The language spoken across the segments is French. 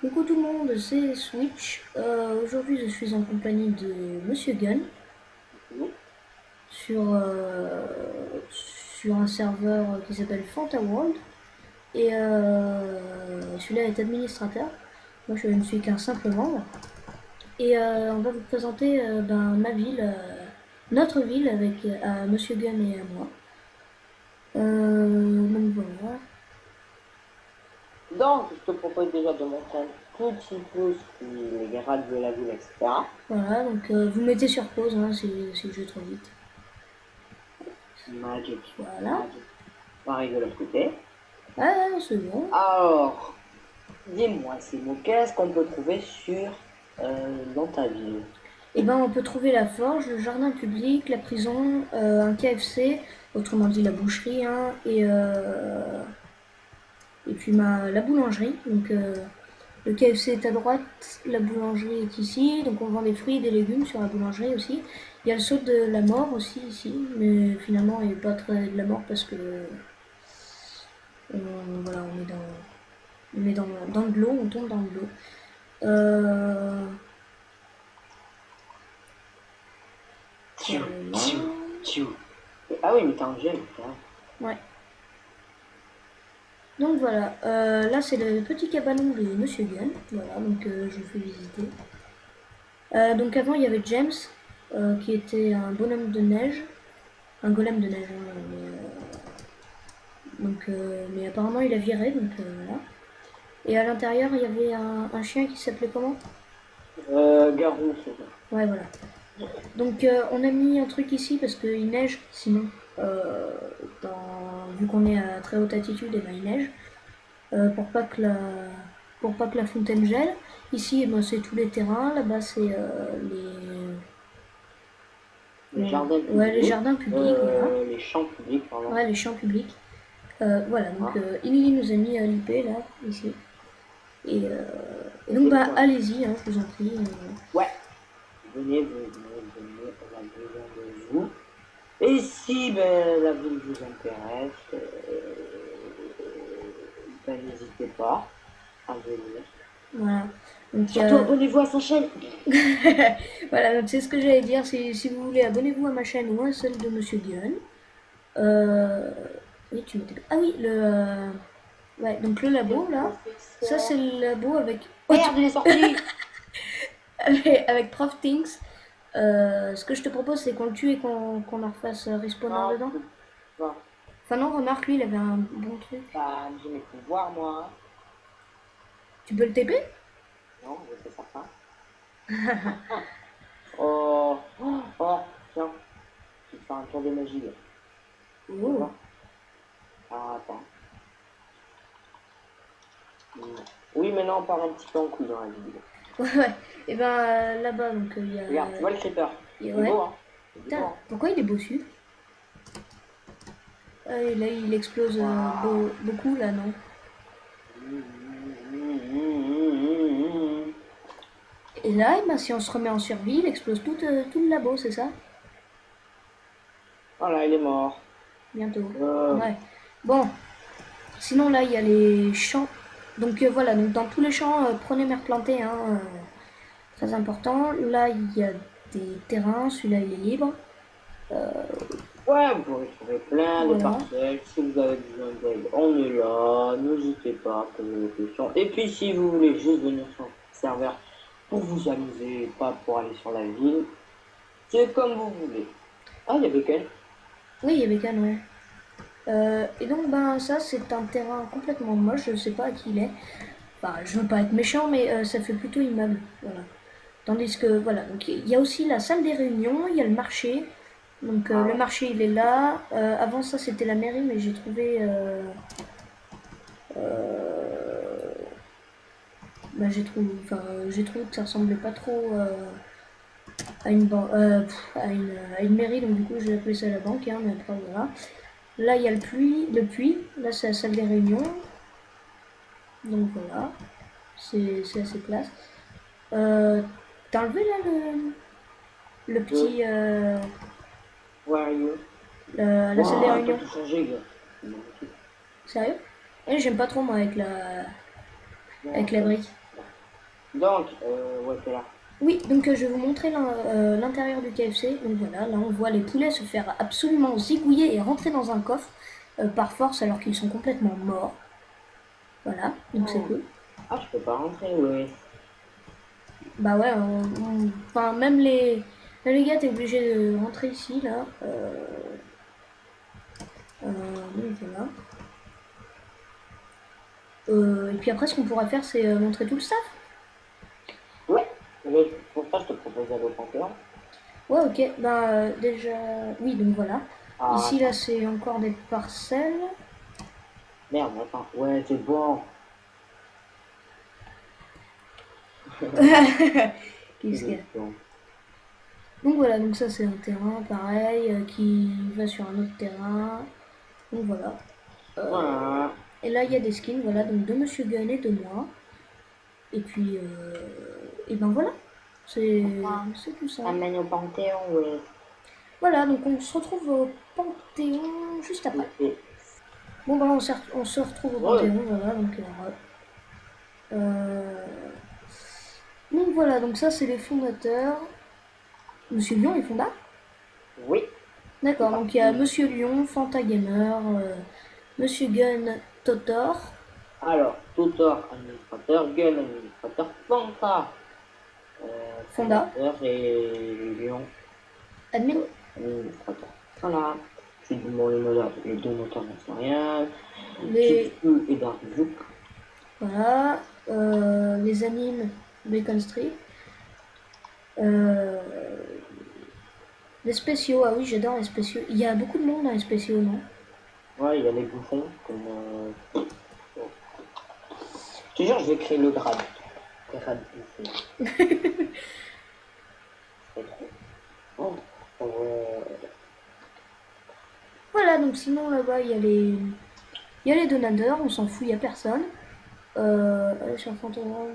Coucou tout le monde, c'est Switch. Aujourd'hui, je suis en compagnie de Monsieur Gun sur, sur un serveur qui s'appelle Fanta World. Et celui-là est administrateur. Moi, je ne suis qu'un simple membre. Et on va vous présenter ma ville, notre ville avec Monsieur Gun et à moi. Donc voilà. Donc, je te propose déjà de montrer un petit peu ce qui les grades de la ville, etc. Voilà, donc vous mettez sur pause hein, si je joue trop vite. Magic, Voilà. magic. Pareil de l'autre côté. Ah, c'est bon. Alors, dis-moi, Simon, qu'est-ce qu'on peut trouver dans ta ville? Et ben, on peut trouver la forge, le jardin public, la prison, un KFC, autrement dit la boucherie, hein, et puis la boulangerie. Donc, le KFC est à droite, la boulangerie est ici. Donc, on vend des fruits et des légumes sur la boulangerie aussi. Il y a le saut de la mort aussi ici, mais finalement, il n'est pas très de la mort parce que voilà, on est dans de l'eau, on tombe dans de l'eau. Tiou, tiou, Voilà. tiou. Ah oui, mais t'es un gel, putain. Ouais. Donc voilà, là c'est le petit cabanon de Monsieur Gun, voilà, donc je vous fais visiter. Donc avant il y avait James, qui était un bonhomme de neige, un golem de neige, hein, mais apparemment il a viré, donc voilà. Et à l'intérieur il y avait un chien qui s'appelait comment? Garou, c'est ça. Ouais voilà. Donc on a mis un truc ici parce qu'il neige, sinon, vu qu'on est à très haute altitude, et ben il neige. Pour pas que la fontaine gèle. Ici, eh ben, c'est tous les terrains. Là-bas, c'est Les jardins publics. ouais, les jardins publics. Voilà. Les champs publics, pardon. Ouais, les champs publics. Voilà, donc Ah. Inly nous a mis l'IP là, ici. Et donc, bah, allez-y, hein, je vous en prie. Ouais. Venez, on a besoin de vous. Et si ben, la ville vous intéresse, ben, n'hésitez pas à venir. Voilà. Donc, Surtout abonnez-vous à sa chaîne. voilà, donc c'est ce que j'allais dire. Si vous voulez, abonnez-vous à ma chaîne ou à celle de Monsieur Gun. Oui, tu m'étais. Ah oui, ouais, donc le labo là. Ça, c'est le labo avec. Merde, il est sorti. Avec Prof Things. Ce que je te propose, c'est qu'on le tue et qu'on leur fasse respawner dedans. Non. Enfin, non, remarque, lui, il avait un bon truc. Bah, j'ai mes pouvoirs, moi. Tu peux le TP? Non, je sais certain. Oh, oh, oh, tiens. Je vais faire un tour de magie, là. Oh. Ah, attends. Oui, maintenant, on part un petit peu en couille dans la vidéo. Ouais. Et ben là-bas, donc il y a. Regarde, tu vois le creeper. Il C'est ouais. beau, hein. Putain, pourquoi il est bossu? Ah, et là, il explose beaucoup, là, non? Et là, eh ben, si on se remet en survie, il explose tout le labo, c'est ça? Voilà, il est mort. Bientôt. Ouais. Bon. Sinon, là, il y a les champs. Donc voilà, donc dans tous les champs, prenez mes replantés, hein, très important. Là, il y a des terrains, celui-là, il est libre. Ouais, vous pourrez trouver plein de Voilà. parcelles. Si vous avez besoin d'aide, on est là. N'hésitez pas à poser des questions. Et puis, si vous voulez juste venir sur le serveur pour vous amuser, pas pour aller sur la ville, c'est comme vous voulez. Ah, il y a Bacon. Oui, il y a Bécane, ouais. Et donc, ben, ça, c'est un terrain complètement moche, je sais pas à qui il est. Enfin, je veux pas être méchant, mais ça fait plutôt immeuble, voilà. Tandis que, voilà, donc il y a aussi la salle des réunions, il y a le marché. Donc le marché, il est là. Avant ça, c'était la mairie, mais j'ai trouvé... bah, j'ai trouvé que ça ressemblait pas trop à à une mairie, donc du coup, j'ai appelé ça la banque, hein, mais après, voilà. Là, il y a le puits. Là, c'est la salle des réunions. Donc voilà, c'est assez classe. T'as enlevé là le petit. Where are you? La salle des réunions. Tout changé, gars. Sérieux? Eh, j'aime pas trop moi avec la brique. Donc, ouais, c'est là. Oui, donc je vais vous montrer l'intérieur du KFC. Donc voilà, là on voit les poulets se faire absolument zigouiller et rentrer dans un coffre par force alors qu'ils sont complètement morts. Voilà, donc c'est Oh. cool. Ah, je peux pas rentrer, oui. Bah ouais, enfin même les gars, t'es obligé de rentrer ici là. Donc voilà. Et puis après, ce qu'on pourrait faire, c'est montrer tout le staff. Ouais, mais pour ça, je te propose d'aller au Panthéon. Ouais, ok. Bah déjà, oui, donc voilà. Ah, Ici là, attends. c'est encore des parcelles. Merde, attends. Ouais, c'est bon. Qu'est-ce qu'il y a? C'est bon. Donc voilà, donc ça c'est un terrain pareil qui va sur un autre terrain. Donc voilà. Voilà. Et là il y a des skins, voilà, donc de Monsieur Gun et de moi. Et puis, et ben voilà, c'est Enfin, tout ça. amène au Panthéon, ouais. Voilà, donc on se retrouve au Panthéon juste après. Et- Bon bah on se retrouve au Ouais, Panthéon, voilà, donc voilà, donc ça c'est les fondateurs. Monsieur Lion est fondateur. oui, c'est D'accord, ça. donc il y a Monsieur Lion, Fanta Gamer, Monsieur Gun, Totor, Alors, tuteur, administrateur, gun, administrateur, Fanta, Fonda, fondateur et Lion, Admin. administrateur. Voilà. C'est du bon, les deux moteurs, j'en sais rien. Les, Chifu et Darkzouk. voilà, les animes, Bacon Street. Euh, les spéciaux, ah oui, j'adore les spéciaux. Il y a beaucoup de monde dans les spéciaux, non? Ouais, il y a les bouffons, comme. Bon. Je te jure, je vais créer le grade. Grade bouffon. C'est trop. Oh, Voilà, donc sinon là-bas, il y a les donateurs, on s'en fout, il n'y a personne. Allez sur Fantorum.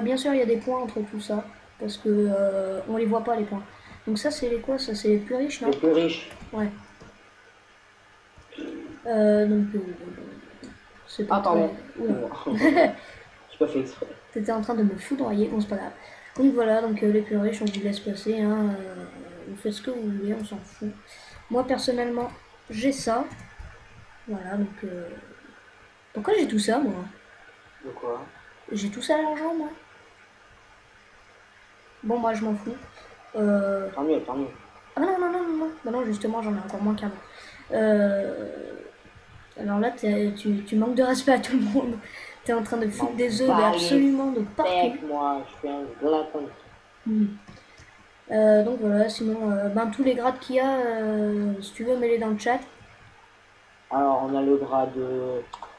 Bien sûr, il y a des points entre tout ça, parce que on les voit pas les points. Donc ça, c'est les quoi? Ça, c'est les plus riches, non? les plus riches. Ouais. Donc, c'est pas Ah, pardon. très... Oula. J'ai pas fait exprès. T'étais en train de me foudroyer, bon c'est pas grave. Donc voilà, donc les plus riches, on vous laisse passer, hein, vous faites ce que vous voulez, on s'en fout. Moi personnellement, j'ai ça. Voilà, donc... Pourquoi j'ai tout ça, moi? De quoi? J'ai tout ça à l'argent, moi? Bon, moi je m'en fous. Tant mieux, tant mieux. Ah bah non, non, non, non, non. Bah non, justement, j'en ai encore moins qu'avant. Alors là, tu manques de respect à tout le monde. T'es en train de foutre des œufs, mais absolument de partout. Avec moi, je suis un glutton. Donc voilà, sinon, ben, tous les grades qu'il y a, si tu veux, mets-les dans le chat. Alors, on a le grade.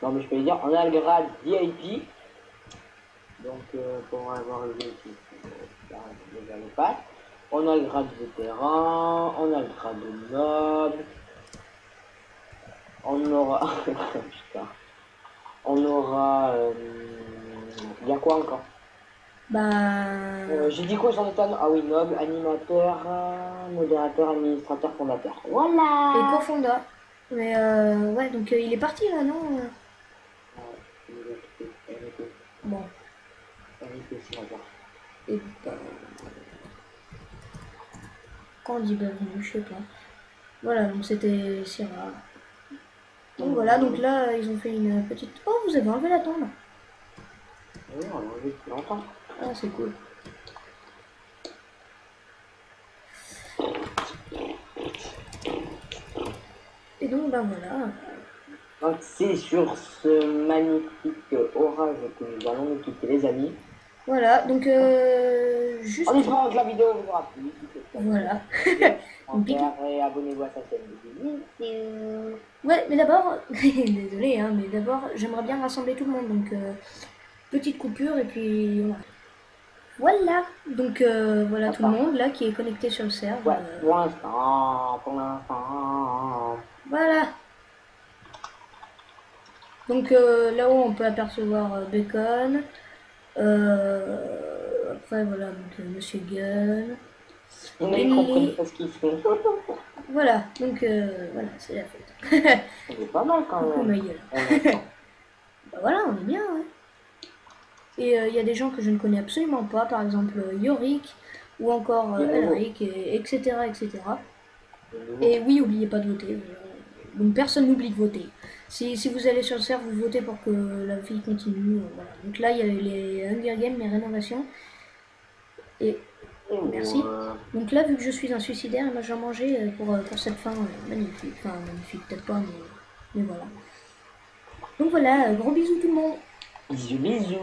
Non, mais je peux le dire, on a le grade VIP. Donc, pour avoir le VIP, déjà le pack. On a le grade vétéran, on a le grade noble. On aura. Putain. On aura. Il y a quoi encore? Bah. J'ai dit quoi j'en étais Ah oui, noble, animateur, modérateur, administrateur, fondateur. Voilà. Et cofonda. Mais ouais, donc il est parti là, non? Bon. Et ben. Quand on dit bienvenue, je sais pas. Voilà, donc c'était Syrah. Donc voilà, donc là, ils ont fait une petite... Oh, vous avez enlevé la tombe. Oui, on l'a enlevé depuis longtemps. Ah, c'est cool. Et donc, ben voilà. Donc c'est sur ce magnifique orage que nous allons nous quitter les amis. Voilà, donc juste... En espérant que la vidéo vous aura plu. Voilà. Et abonnez-vous à sa chaîne. Bisous. Ouais, mais d'abord, désolé, hein, mais d'abord, j'aimerais bien rassembler tout le monde, donc petite coupure et puis voilà. Donc voilà tout le monde là qui est connecté sur le serve. Ouais, pour l'instant, pour l'instant. Voilà. Donc là-haut on peut apercevoir Bacon. Après voilà, donc Monsieur Gun. On a compris pas ce qu'ils font. Voilà, donc voilà, c'est la fête. C'est pas mal quand Coucou même. ma gueule. Bah voilà, on est bien, ouais. Et il y a des gens que je ne connais absolument pas, par exemple Yorick ou encore Elric, etc., etc. Et oui, n'oubliez pas de voter. Donc personne n'oublie de voter. Si vous allez sur le serveur, vous votez pour que la vie continue. Voilà. Donc là, il y a les Hunger Games, les rénovations. Et merci. Donc là, vu que je suis un suicidaire, moi je vais manger pour cette fin magnifique. Enfin, magnifique, peut-être pas, mais voilà. Donc voilà, gros bisous tout le monde. Bisous, bisous.